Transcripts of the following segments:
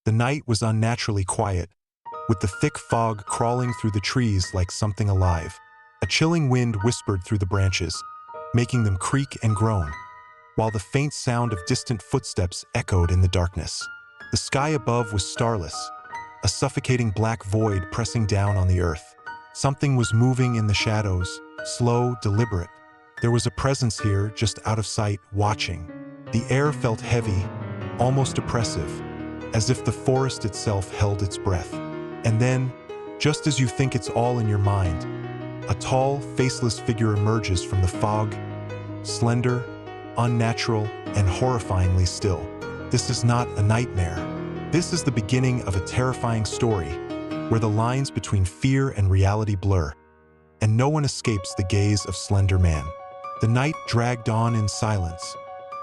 The night was unnaturally quiet, with the thick fog crawling through the trees like something alive. A chilling wind whispered through the branches, making them creak and groan, while the faint sound of distant footsteps echoed in the darkness. The sky above was starless, a suffocating black void pressing down on the earth. Something was moving in the shadows, slow, deliberate. There was a presence here, just out of sight, watching. The air felt heavy, almost oppressive, as if the forest itself held its breath. And then, just as you think it's all in your mind, a tall, faceless figure emerges from the fog, slender, unnatural, and horrifyingly still. This is not a nightmare. This is the beginning of a terrifying story, where the lines between fear and reality blur, and no one escapes the gaze of Slender Man. The night dragged on in silence,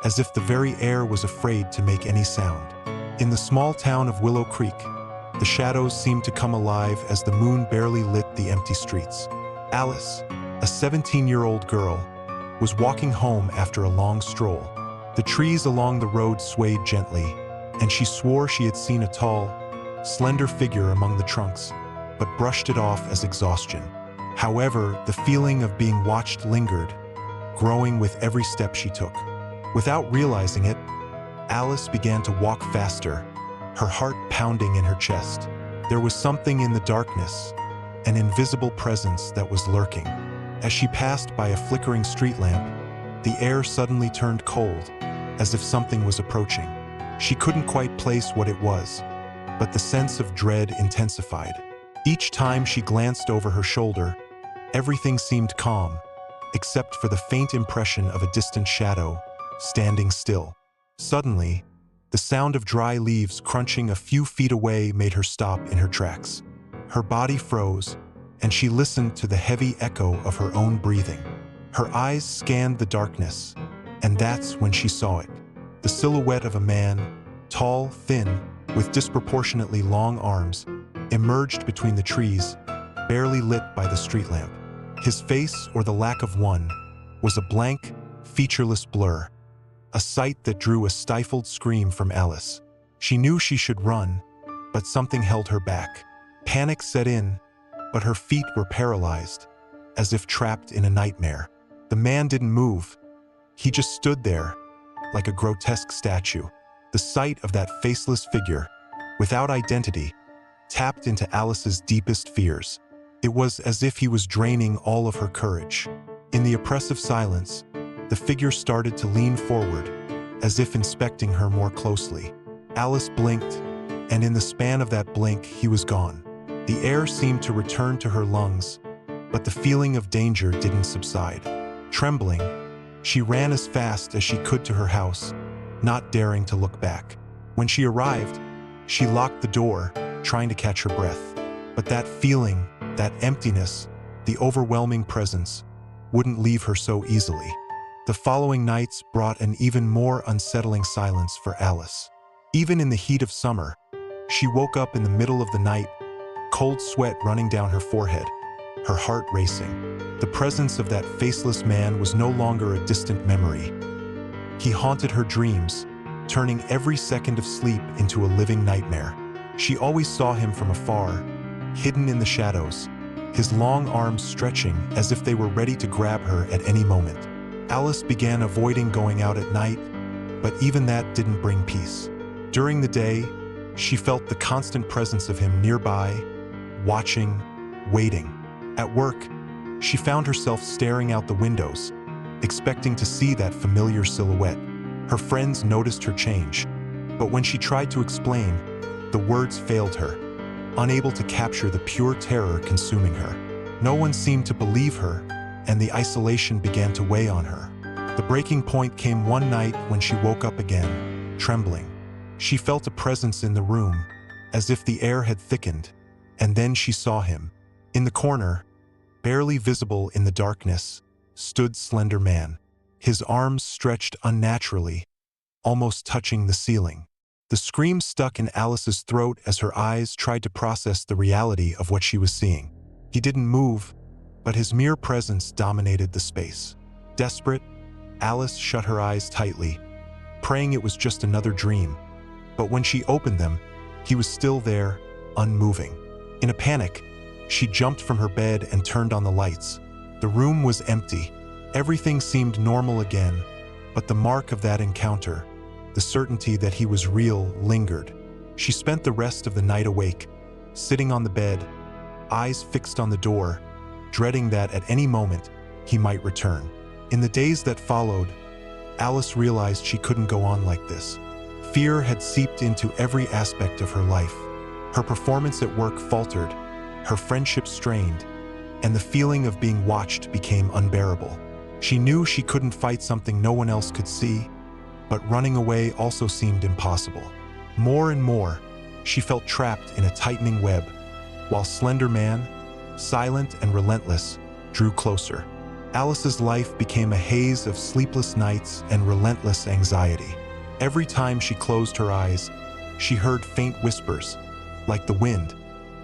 as if the very air was afraid to make any sound. In the small town of Willow Creek, the shadows seemed to come alive as the moon barely lit the empty streets. Alice, a 17-year-old girl, was walking home after a long stroll. The trees along the road swayed gently, and she swore she had seen a tall, slender figure among the trunks, but brushed it off as exhaustion. However, the feeling of being watched lingered, growing with every step she took. Without realizing it, Alice began to walk faster, her heart pounding in her chest. There was something in the darkness, an invisible presence that was lurking. As she passed by a flickering street lamp, the air suddenly turned cold, as if something was approaching. She couldn't quite place what it was, but the sense of dread intensified. Each time she glanced over her shoulder, everything seemed calm, except for the faint impression of a distant shadow, standing still. Suddenly, the sound of dry leaves crunching a few feet away made her stop in her tracks. Her body froze, and she listened to the heavy echo of her own breathing. Her eyes scanned the darkness, and that's when she saw it. The silhouette of a man, tall, thin, with disproportionately long arms, emerged between the trees, barely lit by the street lamp. His face, or the lack of one, was a blank, featureless blur, a sight that drew a stifled scream from Alice. She knew she should run, but something held her back. Panic set in, but her feet were paralyzed, as if trapped in a nightmare. The man didn't move. He just stood there, like a grotesque statue. The sight of that faceless figure, without identity, tapped into Alice's deepest fears. It was as if he was draining all of her courage. In the oppressive silence, the figure started to lean forward, as if inspecting her more closely. Alice blinked, and in the span of that blink, he was gone. The air seemed to return to her lungs, but the feeling of danger didn't subside. Trembling, she ran as fast as she could to her house, not daring to look back. When she arrived, she locked the door, trying to catch her breath. But that feeling, that emptiness, the overwhelming presence, wouldn't leave her so easily. The following nights brought an even more unsettling silence for Alice. Even in the heat of summer, she woke up in the middle of the night, cold sweat running down her forehead, her heart racing. The presence of that faceless man was no longer a distant memory. He haunted her dreams, turning every second of sleep into a living nightmare. She always saw him from afar, hidden in the shadows, his long arms stretching as if they were ready to grab her at any moment. Alice began avoiding going out at night, but even that didn't bring peace. During the day, she felt the constant presence of him nearby, watching, waiting. At work, she found herself staring out the windows, expecting to see that familiar silhouette. Her friends noticed her change, but when she tried to explain, the words failed her, unable to capture the pure terror consuming her. No one seemed to believe her, and the isolation began to weigh on her. The breaking point came one night when she woke up again, trembling. She felt a presence in the room, as if the air had thickened, and then she saw him. In the corner, barely visible in the darkness, stood Slender Man, his arms stretched unnaturally, almost touching the ceiling. The scream stuck in Alice's throat as her eyes tried to process the reality of what she was seeing. He didn't move, but his mere presence dominated the space. Desperate, Alice shut her eyes tightly, praying it was just another dream. But when she opened them, He was still there, unmoving. In a panic, she jumped from her bed and turned on the lights. The room was empty. Everything seemed normal again, but the mark of that encounter, the certainty that he was real, lingered. She spent the rest of the night awake, sitting on the bed, eyes fixed on the door, dreading that at any moment he might return. In the days that followed, Alice realized she couldn't go on like this. Fear had seeped into every aspect of her life. Her performance at work faltered, her friendships strained, and the feeling of being watched became unbearable. She knew she couldn't fight something no one else could see, but running away also seemed impossible. More and more, she felt trapped in a tightening web, while Slender Man, silent and relentless, drew closer. Alice's life became a haze of sleepless nights and relentless anxiety. Every time she closed her eyes, she heard faint whispers, like the wind,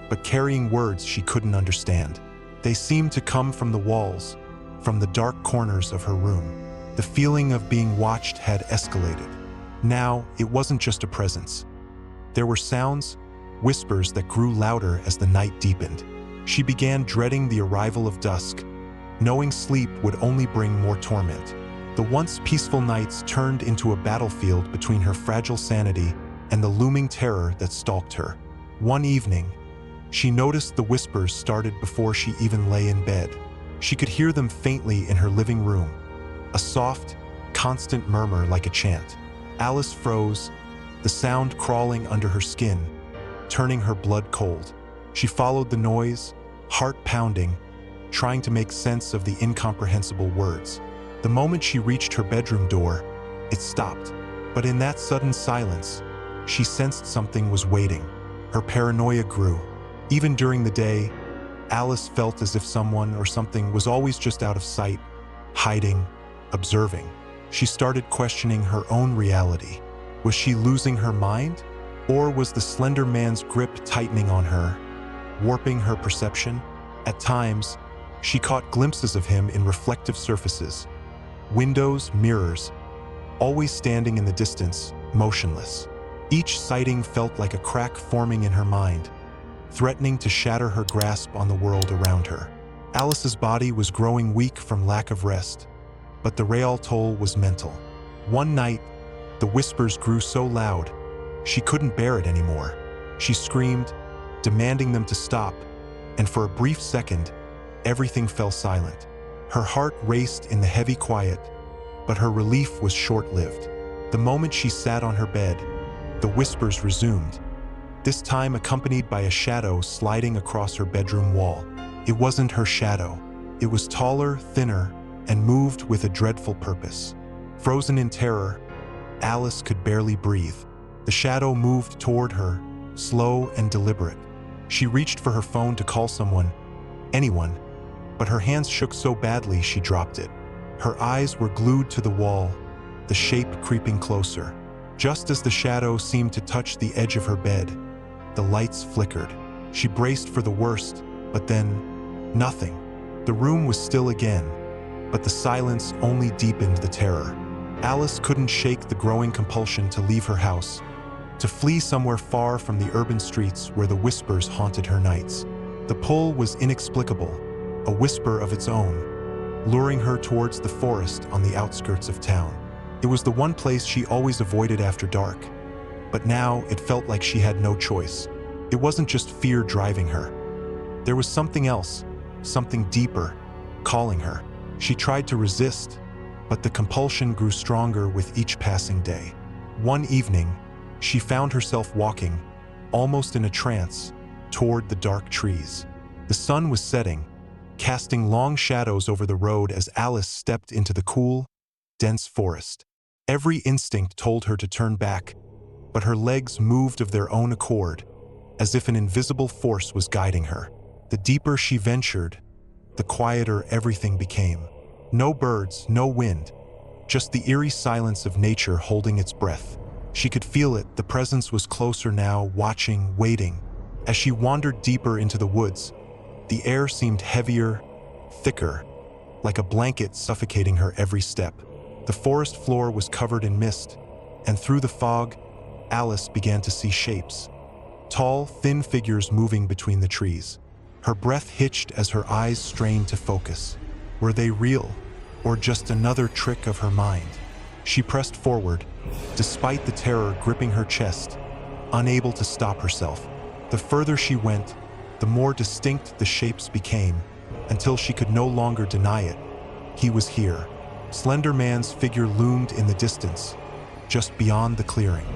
but carrying words she couldn't understand. They seemed to come from the walls, from the dark corners of her room. The feeling of being watched had escalated. Now, it wasn't just a presence. There were sounds, whispers that grew louder as the night deepened. She began dreading the arrival of dusk, knowing sleep would only bring more torment. The once peaceful nights turned into a battlefield between her fragile sanity and the looming terror that stalked her. One evening, she noticed the whispers started before she even lay in bed. She could hear them faintly in her living room, a soft, constant murmur like a chant. Alice froze, the sound crawling under her skin, turning her blood cold. She followed the noise, heart pounding, trying to make sense of the incomprehensible words. The moment she reached her bedroom door, it stopped. But in that sudden silence, she sensed something was waiting. Her paranoia grew. Even during the day, Alice felt as if someone or something was always just out of sight, hiding, observing. She started questioning her own reality. Was she losing her mind? Or was the Slender Man's grip tightening on her, warping her perception? At times, she caught glimpses of him in reflective surfaces, windows, mirrors, always standing in the distance, motionless. Each sighting felt like a crack forming in her mind, threatening to shatter her grasp on the world around her. Alice's body was growing weak from lack of rest, but the real toll was mental. One night, the whispers grew so loud, she couldn't bear it anymore. She screamed, demanding them to stop, and for a brief second, everything fell silent. Her heart raced in the heavy quiet, but her relief was short-lived. The moment she sat on her bed, the whispers resumed, this time accompanied by a shadow sliding across her bedroom wall. It wasn't her shadow. It was taller, thinner, and moved with a dreadful purpose. Frozen in terror, Alice could barely breathe. The shadow moved toward her, slow and deliberate. She reached for her phone to call someone, anyone, but her hands shook so badly she dropped it. Her eyes were glued to the wall, the shape creeping closer. Just as the shadow seemed to touch the edge of her bed, the lights flickered. She braced for the worst, but then, nothing. The room was still again, but the silence only deepened the terror. Alice couldn't shake the growing compulsion to leave her house, to flee somewhere far from the urban streets where the whispers haunted her nights. The pull was inexplicable, a whisper of its own, luring her towards the forest on the outskirts of town. It was the one place she always avoided after dark, but now it felt like she had no choice. It wasn't just fear driving her. There was something else, something deeper, calling her. She tried to resist, but the compulsion grew stronger with each passing day. One evening, she found herself walking, almost in a trance, toward the dark trees. The sun was setting, casting long shadows over the road as Alice stepped into the cool, dense forest. Every instinct told her to turn back, but her legs moved of their own accord, as if an invisible force was guiding her. The deeper she ventured, the quieter everything became. No birds, no wind, just the eerie silence of nature holding its breath. She could feel it, the presence was closer now, watching, waiting. As she wandered deeper into the woods, the air seemed heavier, thicker, like a blanket suffocating her every step. The forest floor was covered in mist, and through the fog, Alice began to see shapes. tall, thin figures moving between the trees. Her breath hitched as her eyes strained to focus. Were they real, or just another trick of her mind? She pressed forward, despite the terror gripping her chest, unable to stop herself. The further she went, the more distinct the shapes became, until she could no longer deny it. He was here. Slender Man's figure loomed in the distance, just beyond the clearing.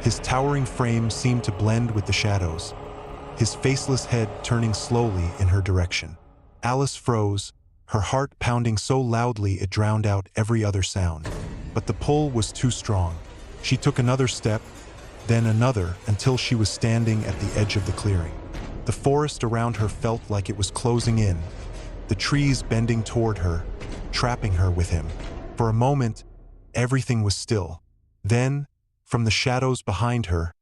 His towering frame seemed to blend with the shadows, his faceless head turning slowly in her direction. Alice froze, her heart pounding so loudly it drowned out every other sound. But the pull was too strong. She took another step, then another, until she was standing at the edge of the clearing. The forest around her felt like it was closing in, the trees bending toward her, trapping her with him. For a moment, everything was still. Then, from the shadows behind her,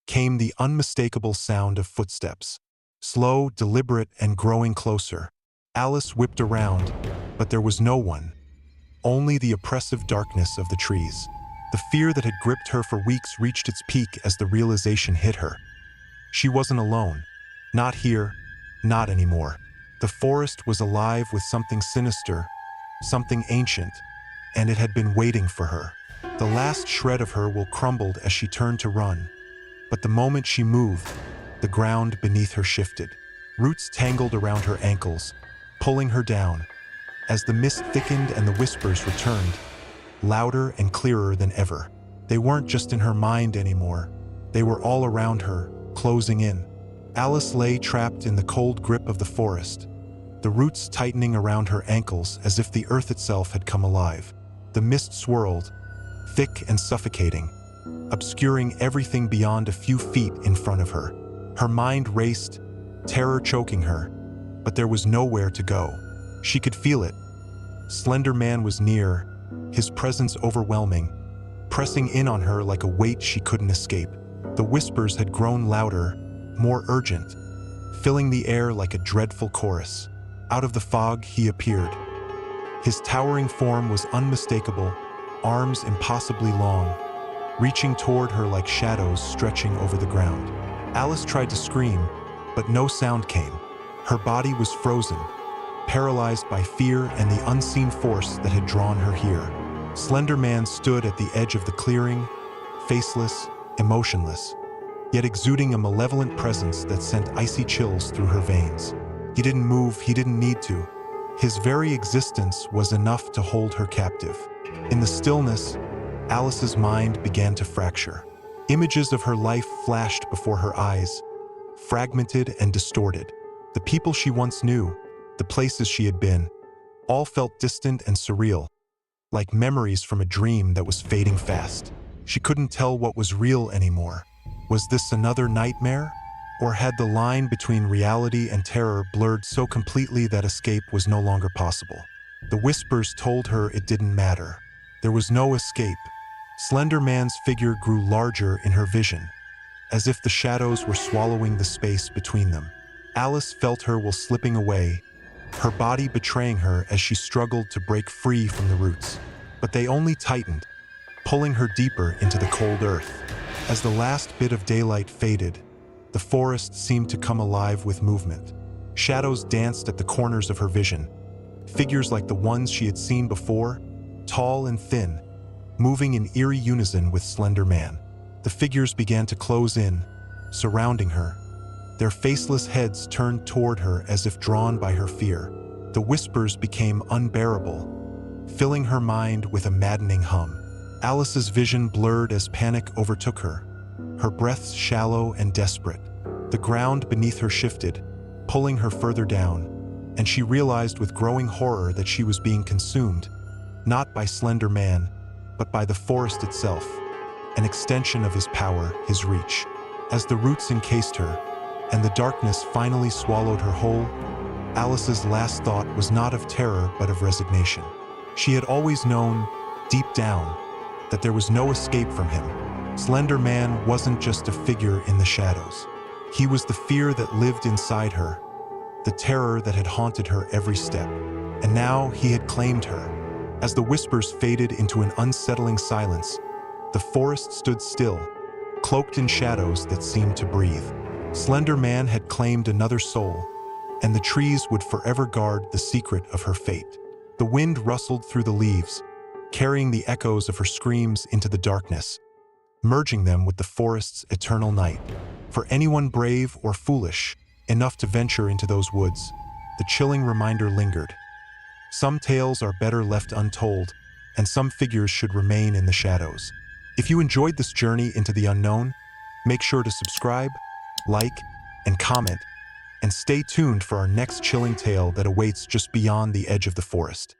came the unmistakable sound of footsteps. Slow, deliberate, and growing closer. Alice whipped around, but there was no one. Only the oppressive darkness of the trees. The fear that had gripped her for weeks reached its peak as the realization hit her. She wasn't alone. Not here, not anymore. The forest was alive with something sinister, something ancient, and it had been waiting for her. The last shred of her will crumbled as she turned to run. But the moment she moved, the ground beneath her shifted. Roots tangled around her ankles, pulling her down. As the mist thickened and the whispers returned, louder and clearer than ever. They weren't just in her mind anymore. They were all around her, closing in. Alice lay trapped in the cold grip of the forest, the roots tightening around her ankles as if the earth itself had come alive. The mist swirled, thick and suffocating, obscuring everything beyond a few feet in front of her. Her mind raced, terror choking her, but there was nowhere to go. She could feel it. Slender Man was near, his presence overwhelming, pressing in on her like a weight she couldn't escape. The whispers had grown louder, more urgent, filling the air like a dreadful chorus. Out of the fog, he appeared. His towering form was unmistakable, arms impossibly long, reaching toward her like shadows stretching over the ground. Alice tried to scream, but no sound came. Her body was frozen, paralyzed by fear and the unseen force that had drawn her here. Slender Man stood at the edge of the clearing, faceless, emotionless, yet exuding a malevolent presence that sent icy chills through her veins. He didn't move, he didn't need to. His very existence was enough to hold her captive. In the stillness, Alice's mind began to fracture. Images of her life flashed before her eyes, fragmented and distorted. The people she once knew, the places she had been, all felt distant and surreal, like memories from a dream that was fading fast. She couldn't tell what was real anymore. Was this another nightmare? Or had the line between reality and terror blurred so completely that escape was no longer possible? The whispers told her it didn't matter. There was no escape. Slender Man's figure grew larger in her vision, as if the shadows were swallowing the space between them. Alice felt her will slipping away, her body betraying her as she struggled to break free from the roots. But they only tightened, pulling her deeper into the cold earth. As the last bit of daylight faded, the forest seemed to come alive with movement. Shadows danced at the corners of her vision, figures like the ones she had seen before, tall and thin, moving in eerie unison with Slender Man. The figures began to close in, surrounding her, their faceless heads turned toward her as if drawn by her fear. The whispers became unbearable, filling her mind with a maddening hum. Alice's vision blurred as panic overtook her, her breaths shallow and desperate. The ground beneath her shifted, pulling her further down, and she realized with growing horror that she was being consumed, not by Slender Man, but by the forest itself, an extension of his power, his reach. As the roots encased her, and the darkness finally swallowed her whole, Alice's last thought was not of terror but of resignation. She had always known, deep down, that there was no escape from him. Slender Man wasn't just a figure in the shadows. He was the fear that lived inside her, the terror that had haunted her every step. And now he had claimed her. As the whispers faded into an unsettling silence, the forest stood still, cloaked in shadows that seemed to breathe. Slender Man had claimed another soul, and the trees would forever guard the secret of her fate. The wind rustled through the leaves, carrying the echoes of her screams into the darkness, merging them with the forest's eternal night. For anyone brave or foolish enough to venture into those woods, the chilling reminder lingered. Some tales are better left untold, and some figures should remain in the shadows. If you enjoyed this journey into the unknown, make sure to subscribe, like, and comment, and stay tuned for our next chilling tale that awaits just beyond the edge of the forest.